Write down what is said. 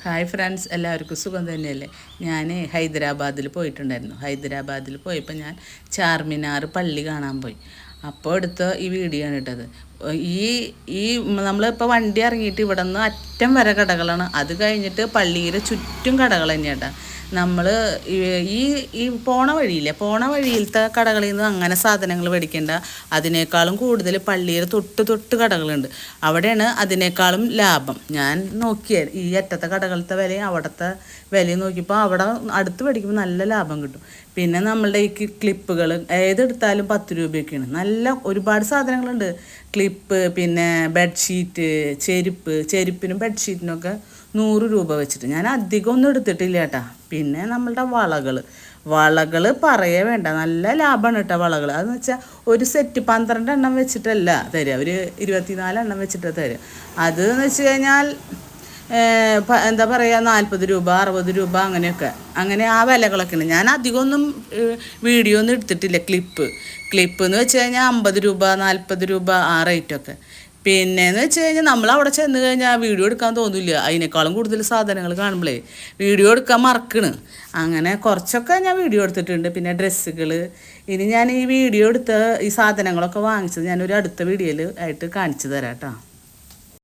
Hi friends, എല്ലാവർക്കും സുഖം തന്നെയല്ലേ. ഞാൻ ഹൈദരാബാദിൽ പോയിട്ടുണ്ടായിരുന്നു. ഹൈദരാബാദിൽ പോയപ്പോൾ ഞാൻ ചാർമിനാർ പള്ളി കാണാൻ പോയി. അപ്പോൾ എടുത്ത ഈ വീഡിയോ ആണ് ഇട്ടത്. ഈ ഈ നമ്മളിപ്പോൾ വണ്ടി ഇറങ്ങിയിട്ട് ഇവിടെ നിന്ന് അറ്റം വരെ കടകളാണ്. അത് കഴിഞ്ഞിട്ട് പള്ളിയുടെ ചുറ്റും കടകൾ തന്നെയാട്ടാ. നമ്മൾ ഈ ഈ പോണ വഴിയിലത്തെ കടകളിൽ നിന്ന് അങ്ങനെ സാധനങ്ങൾ മേടിക്കേണ്ട. അതിനേക്കാളും കൂടുതൽ പള്ളിയുടെ തൊട്ട് കടകളുണ്ട്. അവിടെയാണ് അതിനേക്കാളും ലാഭം. ഞാൻ നോക്കിയാൽ ഈ അറ്റത്തെ കടകളത്തെ വിലയും അവിടുത്തെ വിലയും നോക്കിയപ്പോൾ അവിടെ അടുത്ത് മേടിക്കുമ്പോൾ നല്ല ലാഭം കിട്ടും. പിന്നെ നമ്മളുടെ ഈ ക്ലിപ്പുകൾ ഏതെടുത്താലും 10 രൂപയൊക്കെയാണ്. നല്ല ഒരുപാട് സാധനങ്ങളുണ്ട്. ക്ലിപ്പ്, പിന്നെ ബെഡ്ഷീറ്റ്, ചെരുപ്പിനും ബെഡ്ഷീറ്റിനൊക്കെ 100 രൂപ വെച്ചിട്ട്. ഞാൻ അധികം ഒന്നും എടുത്തിട്ടില്ല കേട്ടാ. പിന്നെ നമ്മളുടെ വളകൾ പറയേ വേണ്ട, നല്ല ലാഭമാണ് കേട്ടോ വളകൾ. അതെന്ന് വെച്ചാൽ ഒരു സെറ്റ് 12 എണ്ണം വെച്ചിട്ടല്ല തരിക, ഒരു 24 എണ്ണം വെച്ചിട്ട് തരിക. അതെന്ന് വെച്ച് കഴിഞ്ഞാൽ എന്താ പറയുക, 40 രൂപ 60 രൂപ അങ്ങനെ ആ വിലകളൊക്കെയാണ്. ഞാൻ അധികമൊന്നും വീഡിയോ ഒന്നും എടുത്തിട്ടില്ല. ക്ലിപ്പ് എന്ന് വെച്ച് കഴിഞ്ഞാൽ 50 രൂപ 40 രൂപ ആ റേറ്റൊക്കെ. പിന്നെയെന്ന് വെച്ച് കഴിഞ്ഞാൽ നമ്മൾ അവിടെ ചെന്ന് കഴിഞ്ഞാൽ വീഡിയോ എടുക്കാൻ തോന്നില്ല. അതിനേക്കാളും കൂടുതൽ സാധനങ്ങൾ കാണുമ്പോഴേ വീഡിയോ എടുക്കാൻ മറക്കണ്. അങ്ങനെ കുറച്ചൊക്കെ ഞാൻ വീഡിയോ എടുത്തിട്ടുണ്ട്. പിന്നെ ഡ്രസ്സുകൾ. ഇനി ഞാൻ ഈ വീഡിയോ എടുത്ത ഈ സാധനങ്ങളൊക്കെ വാങ്ങിച്ചത് ഞാനൊരു അടുത്ത വീഡിയോയിൽ ആയിട്ട് കാണിച്ചു തരാം കേട്ടോ.